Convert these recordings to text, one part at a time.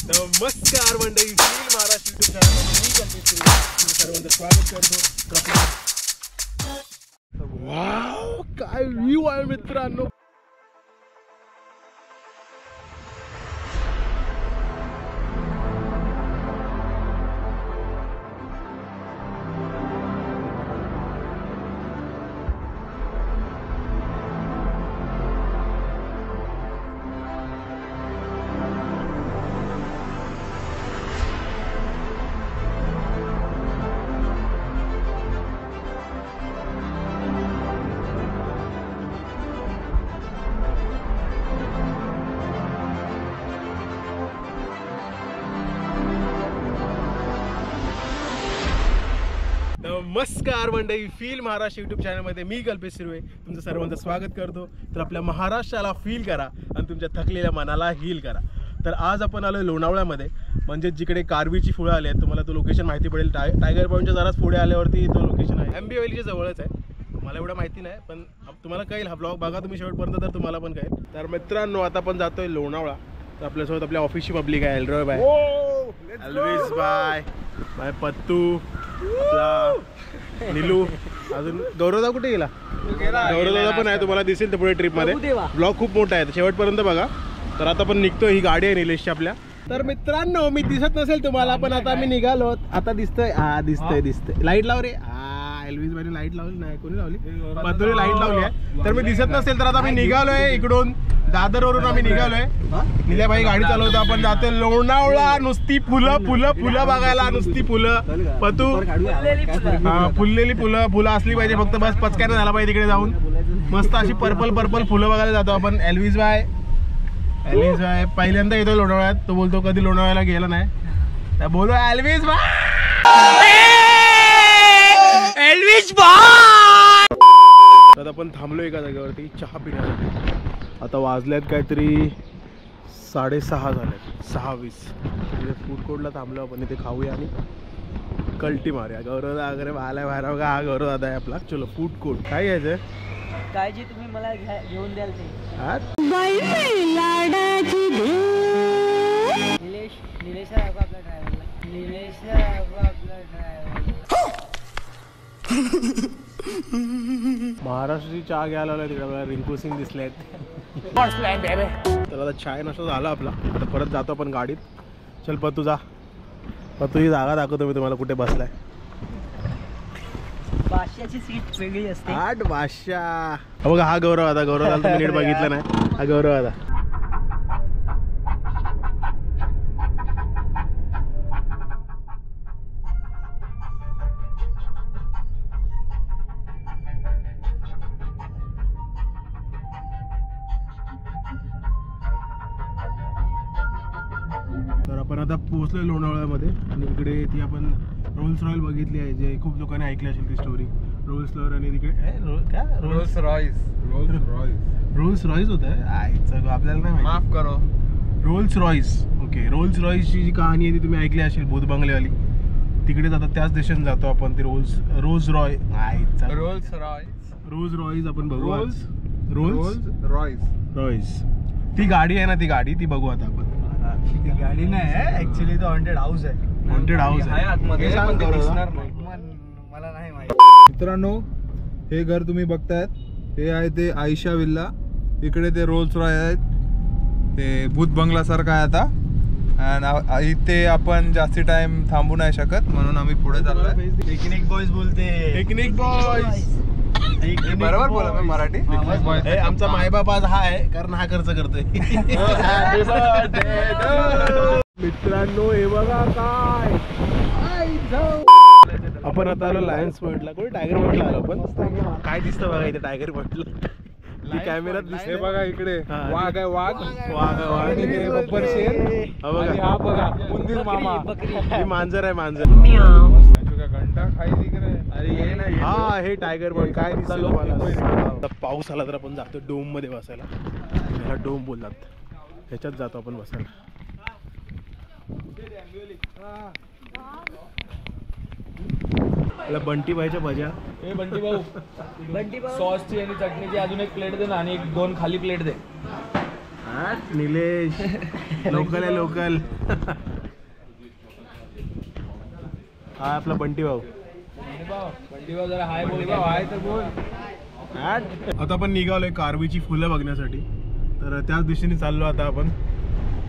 नमस्कार मंडळी, feel Maharashtra YouTube चॅनलमध्ये मी कल्पेश तुमचं सर्वांचं स्वागत करतो. वाव, काय व्ह्यू आहे मित्रांनो. नमस्कार मंडळी, फील महाराष्ट्र यूट्यूब चॅनलमध्ये मी कल्पेश सुर्वे तुमचं सर्वांचं स्वागत करतो. तर आपल्या महाराष्ट्राला फील करा आणि तुमच्या थकलेल्या मनाला हील करा. तर आज आपण आलो लोणावळ्यामध्ये, म्हणजे जिकडे कारवीची फुलं आले आहेत. तुम्हाला तो लोकेशन माहिती पडेल. टायगर पॉईंटच्या जराच पुढे आल्यावरती तो लोकेशन आहे. MB व्हॅलीच्या जवळच आहे. मला एवढं माहिती नाही, पण तुम्हाला कळेल. हा ब्लॉग बघा तुम्ही शेवटपर्यंत, तर तुम्हाला पण कळेल. तर मित्रांनो, आता आपण जातोय लोणावळा. तर आपल्यासोबत आपल्या ऑफिसची पब्लिक आहे. एल्ड्रॉय बाय, अल्वेज बाय, बाय पत्तू, आपला नीलू, अजून गौरवदा कुठे गेला? गौरवदा पण आहे, तुम्हाला दिसेल तर पुढे ट्रिपमध्ये. ब्लॉग खूप मोठा आहे, शेवटपर्यंत बघा. तर आता पण निघतो. ही गाडी आहे निलेशची आपल्या. तर मित्रांनो, मी दिसत नसेल तुम्हाला, पण आता आम्ही निघालो. आता दिसतंय, हा दिसतंय. लाईट लाव रे. एल्विस बाईने लाईट लावली नाही, कोणी लावली? पत्तूने लाईट लावली आहे. तर मी दिसत नसेल, तर आता आम्ही निघालोय इकडून, दादरवरून आम्ही निघालोय. निल्याबाई गाडी चालवतो, आपण जातोय लोणावळा. नुसती फुलं फुलं फुलं बघायला, नुसती फुलं. पतू, फुललेली फुलं असली पाहिजे फक्त, बस पचक्यानं झाला पाहिजे. तिकडे जाऊन मस्त अशी पर्पल फुलं बघायला जातो आपण. एल्विस बाय पहिल्यांदा येतो लोणावळ्यात. तो बोलतो कधी लोणावळ्याला गेला नाही, तर बोलो एल्विस बाय. तर आपण थांबलो एका जागेवरती चहा पिण्यासाठी. आता वाजल्यात काहीतरी 6:30 झालेत, 6:20. तिथे फूड कोर्टला थांबलो आपण. इथे खाऊया आणि कल्टी मारूया. गौरवदा वगैरे बाहेर बघा. हा गौरव दादा आहे आपला. चलो फूड कोर्ट. काय घ्यायचं? काय जी तुम्ही मला घेऊन द्याल ते. निलेश आपला ड्रायव्हरला. महाराष्ट्राची चहा घ्यायला आलोय. तिकडे रिंकू सिंग दिसलेत. तर आता चाय नाश्ता झाला आपला. आता परत जातो आपण गाडीत. चल पतू जा. पतू ही जागा दाखवतो मी तुम्हाला कुठे बसलाय. बादशाची सीट वेगळी असते. 8 बादशाह. बघा, हा गौरव आता. गौरव तुम्ही नीट बघितलं नाही, हा गौरव आता. तर आपण आता पोहोचलोय लोणावळ्यामध्ये. आणि इकडे ती आपण रोल्स रॉयल बघितली आहे, जे खूप लोकांनी ऐकली असेल ती स्टोरी. रोल्स रॉयल आणि तिकडे रोल्स रॉयस होत आहे. आपल्याला नाही माफ करो. Rolls Royce. ओके, रोल्स रॉयसची जी कहाणी आहे ती तुम्ही ऐकली असेल, भूत बंगलेवाली. तिकडे जातात, त्याच देशात जातो आपण. ते रोज रॉयस आपण बघू. रॉयस ती गाडी आहे ना, ती गाडी ती बघू आता आपण. ती गाडी नाही, ऍक्च्युली तो हॉन्टेड हाऊस आहे. हॉन्टेड हाऊस आहे आतमध्ये, पण ते दिसणार नाही. मला नाही माहिती. मित्रांनो, हे घर तुम्ही बघतायत, हे आहे ते आयशा विल्ला. इकडे ते रोल्स रॉय आहेत. ते भूत बंगला सारखं आहे आता. आणि इथे आपण जास्ती टाइम थांबू नाही शकत, म्हणून आम्ही पुढे चाललोय. पिकनिक बॉयज बोलते. पिकनिक बॉयज बरोबर बोला मी मराठी. आमचा मायबाप आज हा आहे, कारण हा खर्च करतोय. मित्रांनो, हे बघा काय. आपण आता आलो लायन्स पॉइंटला. कोणी टायगर पॉइंटला आलो आपण. काय दिसतं बघा इथे टायगर पॉइंटला. कॅमेरात दिसते बघा. इकडे वाघ आहे. वाघ बब्बर शेर. हा बघा उंदीर मामा. ही मांजर आहे, मांजर. घंटा खाई दिख रहा है. हा, हे टायगर पॉइंट. काय दिसतं तुम्हाला? पाऊस आला तर आपण जातो डोम मध्ये बसायला. ह्याला डोम बोलतात. ह्याच्यात जातो आपण बसायला. बंटी भाईच्या भज्या. बंटी भाऊ सॉसची आणि चटणीची अजून एक प्लेट दे ना, आणि 2 खाली प्लेट दे. निलेश लोकल आहे लोकल. हा आपला बंटी भाऊ. आता आपण निघालोय कारवीची फुलं बघण्यासाठी. तर त्याच दिशेने चाललो आता आपण.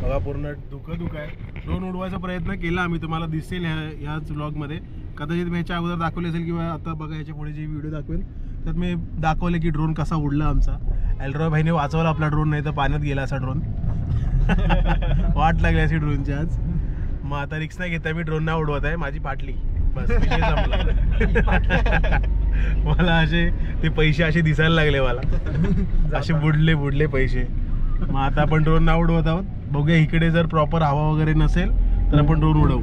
बघा पूर्ण धुकं आहे. ड्रोन उडवायचा प्रयत्न केला आम्ही, तुम्हाला दिसेल ह्याच व्लॉगमध्ये. कदाचित मी ह्याच्या अगोदर दाखवले असेल किंवा आता बघा ह्याच्या पुढे जे व्हिडिओ दाखवेल त्यात मी दाखवले की ड्रोन कसा उडला आमचा. एल्ड्रॉय भाईने वाचवला आपला ड्रोन, नाही तर पाण्यात गेला असा ड्रोन. वाट लागली अशी ड्रोनची आज. मग आता रिक्स नाही घेता, मी ड्रोन नाही उडवत आहे, माझी पाटली बस विषय संपला. मला असे ते पैसे असे दिसायला लागले मला, असे बुडले पैसे. मग आता आपण ड्रोन नाही उडवत आहोत. बघूया इकडे जर प्रॉपर हवा वगैरे नसेल तर आपण ड्रोन उडवू.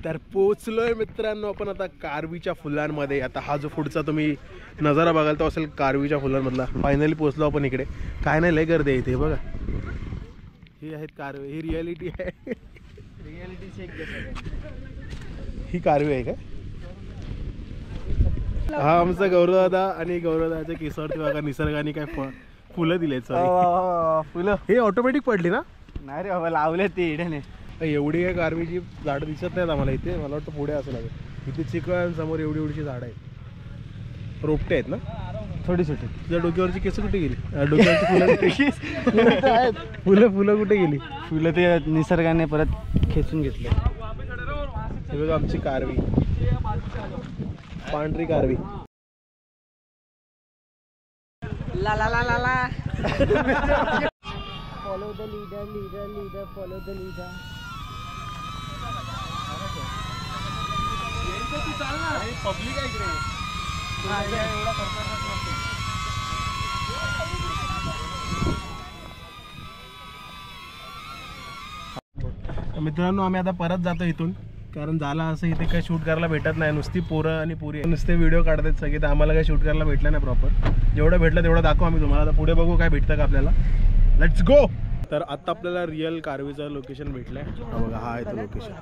तर पोचलोय मित्रांनो आपण आता कारवीच्या फुलांमध्ये. आता हा जो पुढचा तुम्ही नजारा बघाल तो असेल कारवीच्या फुलांमधला. फायनली पोचलो आपण इकडे. काय नाही लय गर्दी आहे इथे बघा. ही आहेत कारवे, ही रियालिटी आहे. Reality check. ही कारवी आहे का? हा आमचा गौरवदादा. आणि गौरवदादाच्या केसावरती बघा निसर्गाने काय फुलं दिलेत. फुलं हे ऑटोमॅटिक पडली ना? नाही रे बाबा, लावले ते इडने. एवढी काय कारवीची झाडं दिसत नाहीत आम्हाला इथे. मला वाटतं पुढे असं लागेल. इथे चिकन समोर एवढीशी झाडं आहेत. रोपटे आहेत ना छोटी छोटी. तुझ्या डोक्यावरची केस कुठे गेली? डोक्यावरची फुलं आहेत. फुलं कुठे गेली? फुलं ते निसर्गाने परत खेचून घेतले. हे बघा आमची कारवी, पांढरी कारवी. ला ला ला ला ला. Follow the leader, leader leader, follow the leader. Public आहे इकडे. मित्रांनो आम्ही आता परत जातो इथून, कारण झाला असं इथे काही शूट करायला भेटत नाही. नुसती पोरं आणि पोरी नुसते व्हिडिओ काढतात सगळे. तर आम्हाला काही शूट करायला भेटलं नाही प्रॉपर. जेवढं भेटलं तेवढं दाखवू आम्ही तुम्हाला. आता पुढे बघू काय भेटतं का आपल्याला. Let's go. तर आता आपल्याला रिअल कारवीचं लोकेशन भेटलंय. हा बघा, हा आहे तो लोकेशन.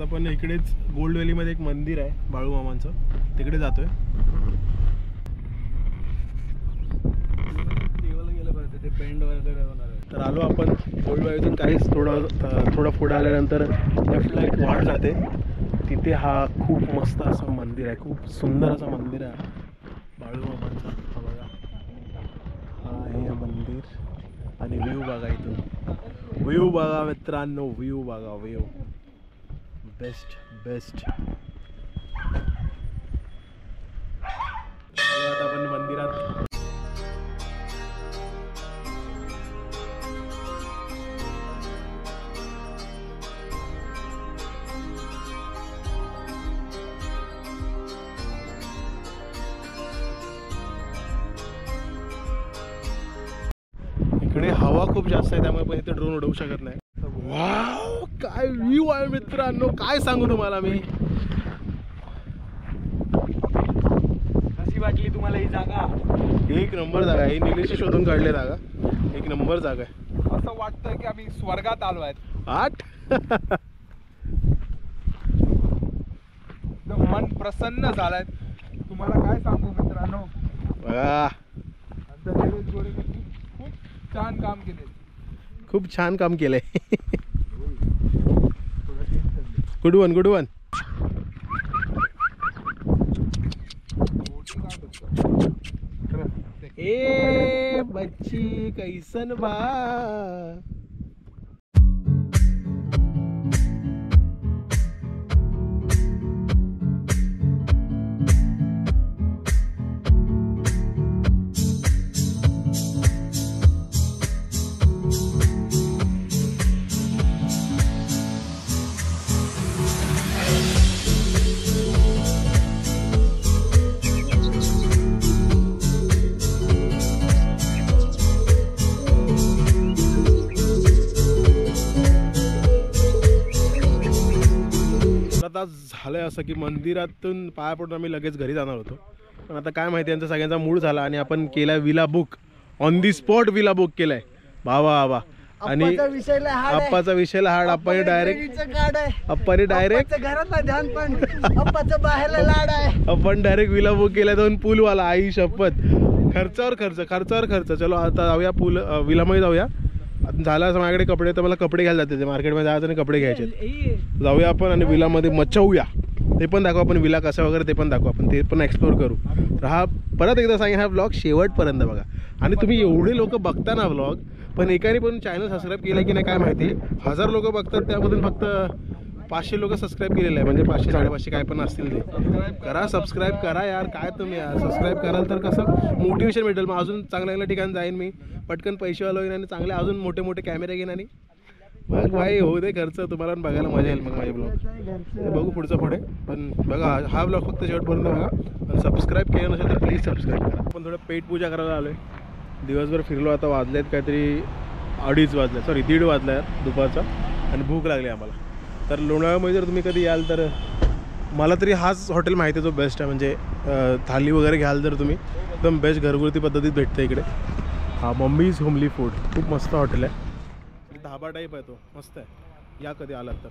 आपण इकडेच गोल्ड व्हॅलीमध्ये एक मंदिर आहे बाळूमामांचं, तिकडे जातोय. तर आलो आपण गोल्ड व्हॅलीतून. काहीच थोडं पुढे आल्यानंतर लेफ्टला एक वाट जाते, तिथे हा खूप मस्त असं मंदिर आहे, खूप सुंदर असं मंदिर आहे बाळूमामांचं. हा बघा, हा आहे मंदिर. आणि व्ह्यू बघा इथून, व्ह्यू बघा मित्रांनो, व्ह्यू बघा, व्ह्यू बेस्ट. आता आपण मंदिरात. इकडे हवा खूप जास्त आहे त्यामुळे पण इथे ड्रोन उडवू शकत नाही. वाव काय व्ह्यू आहे मित्रांनो, काय सांगू तुम्हाला मी. कशी वाटली तुम्हाला ही जागा? एक नंबर जागा आहे, निलेश शोधून काढले जागा, एक नंबर जागा आहे. असं वाटतंय की आम्ही स्वर्गात आलो आहेत. आठ मन प्रसन्न झालंय. तुम्हाला काय सांगू मित्रांनो, बघा आमच्या निलेश गोरेने खूप छान काम केले. खूप छान काम केलंय. Good one good one. ए बच्ची कैसन बा. आता झालंय असं की मंदिरातून पाया पडून आम्ही लगेच घरी जाणार होतो, पण आता काय माहिती यांचा सगळ्यांचा मूड झाला आणि आपण केला villa book. On the spot villa book केलाय. बाबा बाबा. आणि अप्पाचा विषयला हाड. अप्पाने डायरेक्ट आपण डायरेक्ट विला बुक केलाय. दोन पूलवाला. आई शपथ. खर्चावर खर्च. चलो आता जाऊया पूल विलामध्ये जाऊया. झालं असं माझ्याकडे कपडे, तर मला कपडे घ्यायला जाते, मार्केटमध्ये जायचं आणि कपडे घ्यायचे. जाऊया आपण आणि विलामध्ये मचवूया. ते पण दाखवू आपण, विला कसा वगैरे ते पण दाखवू आपण, ते पण एक्सप्लोर करू. हा परत एकदा सांगेन, हा ब्लॉग शेवटपर्यंत बघा. आणि तुम्ही एवढे लोक बघता ना ब्लॉग, पण एकाने पण चॅनल सबस्क्राईब केलं की नाही काय माहिती. 1000 लोक बघतात, त्यामधून फक्त 500 लोक सबस्क्राईब केलेलं आहे. म्हणजे 500 550 काय पण असतील ते. करा सबस्क्राईब करा यार. काय तुम्ही यार सबस्क्राईब कराल तर कसं मोटिवेशन भेटेल. मग अजून चांगल्या ठिकाणी जाईन मी, पटकन पैसे वाला होईन आणि चांगले अजून मोठे मोठे कॅमेरे घेईन. आणि मग भाई होऊ दे खर्च, तुम्हाला पण बघायला मजा येईल. मग माझे ब्लॉग बघू पुढचं पुढे. पण बघा हा ब्लॉग फक्त शेवटपर्यंत बघा. सबस्क्राईब केलं नसेल तर प्लीज सबस्क्राईब करा. आपण थोडं पेट पूजा करायला आलो आहे. दिवसभर फिरलो, आता वाजलेत काहीतरी 1:30 वाजला आहे दुपारचा, आणि भूक लागली आम्हाला. तर लोणावळ्यामध्ये जर तुम्ही कधी याल तर मला तरी हाच हॉटेल माहिती आहे जो बेस्ट आहे. म्हणजे थाली वगैरे घ्याल तर तुम्ही एकदम बेस्ट घरगुती पद्धतीत भेटतं इकडे. हा मम्मीज होमली फूड खूप मस्त हॉटेल आहे. धाबा टाईप आहे तो, मस्त आहे. या कधी आलात तर.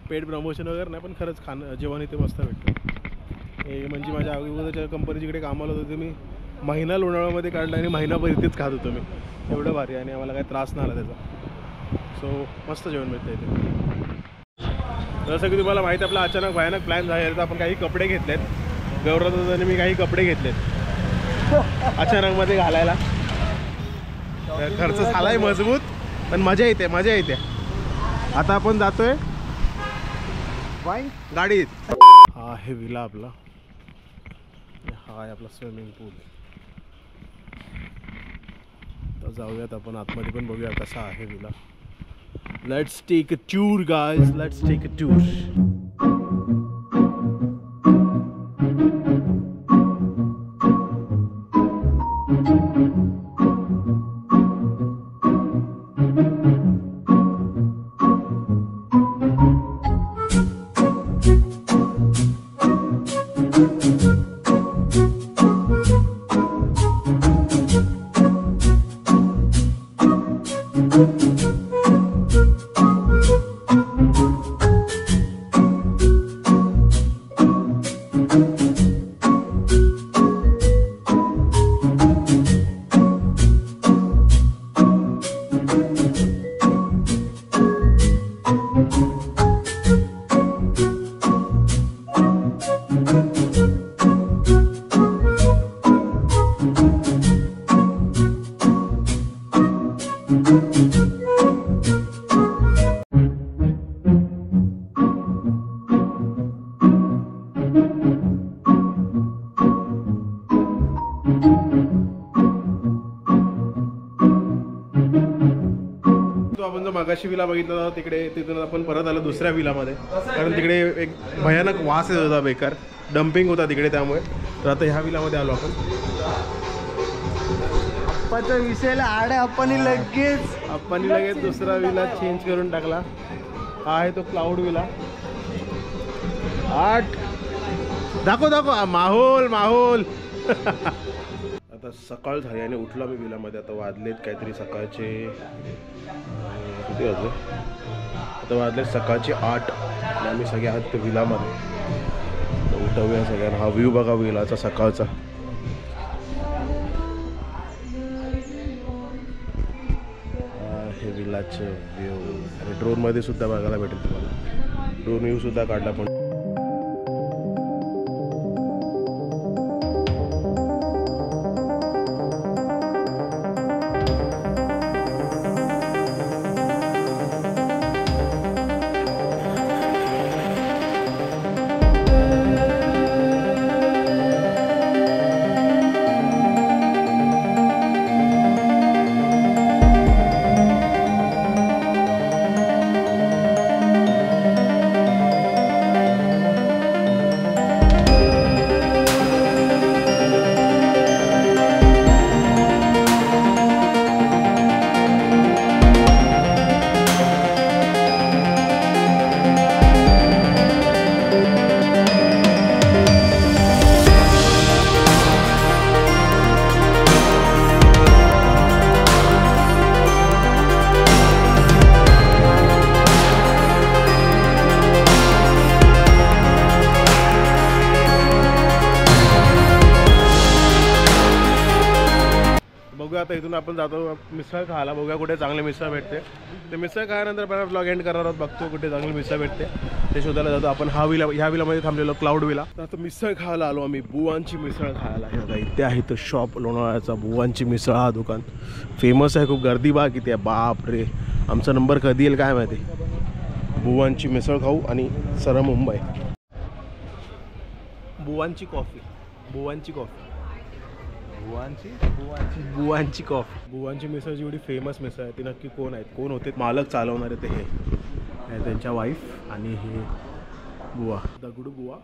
पेड प्रमोशन वगैरे नाही, पण खरंच जेवण इथे मस्त भेटतं. हे म्हणजे माझ्या अगोदरच्या कंपनीच्या इकडे कामाला होतो मी. महिना लोणावळ्यामध्ये काढला आणि महिनाभर इथेच खात होतो मी. एवढं भारी आणि आम्हाला काही त्रास नाही आला त्याचा. सो मस्त जेवण भेटतं इथे. जसं की तुम्हाला माहिती, आपला अचानक भयानक प्लॅन झाला, तर आपण काही कपडे घेतलेत. गौरवदादाने मी काही कपडे घेतलेत अचानकमध्ये घालायला. खर्च झालाय मजबूत, पण मजा येते. आता आपण जातोय गाडीत. हा आहे विला आपला. हा आहे आपला स्विमिंग पूल. तर जाऊयात आपण आतमध्ये पण बघूया कसा आहे villa. Let's take a tour guys, let's take a tour. आपण जो मागाशी विला बघितला होता तिकडे, तिथून आपण परत आलो दुसऱ्या विलामध्ये, कारण तिकडे एक भयानक वास येत होता, बेकार डम्पिंग होता तिकडे, त्यामुळे. तर आता ह्या विलामध्ये आलो आपण. आप्पाच्या विषयाला आडे आपण लगेच दुसरा विला चेंज करून टाकला. हा आहे तो क्लाउड विला. 8 दाखव माहोल. आता सकाळ झाली आणि उठलो मी विलामध्ये. आता वाजलेत काहीतरी सकाळचे किती वाजले? आता वाजले सकाळचे 8 आणि आम्ही सगळे आहात ते विलामध्ये. उठवूया सगळ्यांना. हा व्ह्यू बघा विलाचा सकाळचा. हे विलाचे व्ह्यू आणि ड्रोनमध्ये सुद्धा बघायला भेटेल तुम्हाला. ड्रोन व्ह्यू सुद्धा काढला पण. बघूया आता इथून आपण जातो मिसळ खायला. बघूया कुठे चांगले मिसळ भेटते. ते मिसळ खाल्यानंतर पण ब्लॉग एंड करणार आहोत. बघतो कुठे चांगली मिसळ भेटते ते शोधायला जातो आपण. ह्या विलामध्ये थांबलेलो क्लाउड विला. तर आता मिसळ खायला आलो आम्ही. बुवांची मिसळ खायला. हे बघा इथे आहे तो शॉप लोणावळ्याचा बुवांची मिसळ. हा दुकान फेमस आहे. खूप गर्दी बा किती आहे. बाप रे आमचा नंबर कधी येईल काय माहिती. बुवांची मिसळ खाऊ आणि सरळ मुंबई. बुवांची कॉफी. बुवांची कॉफी. बुवांची मिसळ जेवढी फेमस मिसळ आहे ती नक्की कोण आहेत, कोण होते मालक चालवणारे ते हे त्यांच्या वाईफ आणि हे बुवा दगडू बुवा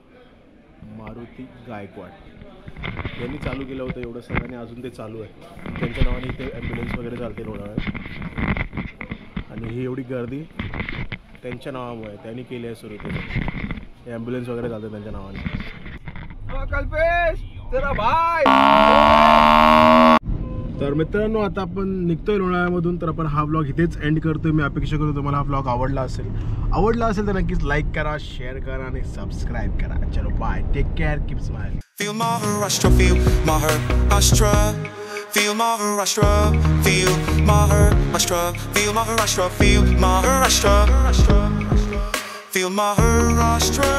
मारुती गायकवाड यांनी चालू केलं होतं एवढं सगळं आणि अजून ते चालू आहे. त्यांच्या नावाने इथे ॲम्ब्युलन्स वगैरे चालते लोणावळ्यात आणि ही एवढी गर्दी त्यांच्या नावामुळे त्यांनी केली आहे सुरू केली. ॲम्ब्युलन्स वगैरे चालते त्यांच्या नावाने. कल्पेश तेरा भाई. तर मित्रांनो आता आपण निघतोय लोणावळ्यामधून. तर आपण हा व्लॉग इथेच एंड करतोय. मी अपेक्षा करतो तुम्हाला हा व्लॉग आवडला असेल तर नक्कीच लाईक करा, शेअर करा आणि सबस्क्राईब करा. चलो bye, take care, keep smile. Feel Maharashtra, feel Maharashtra. Feel Maharashtra, feel Maharashtra. Feel Maharashtra, feel Maharashtra. Feel Maharashtra.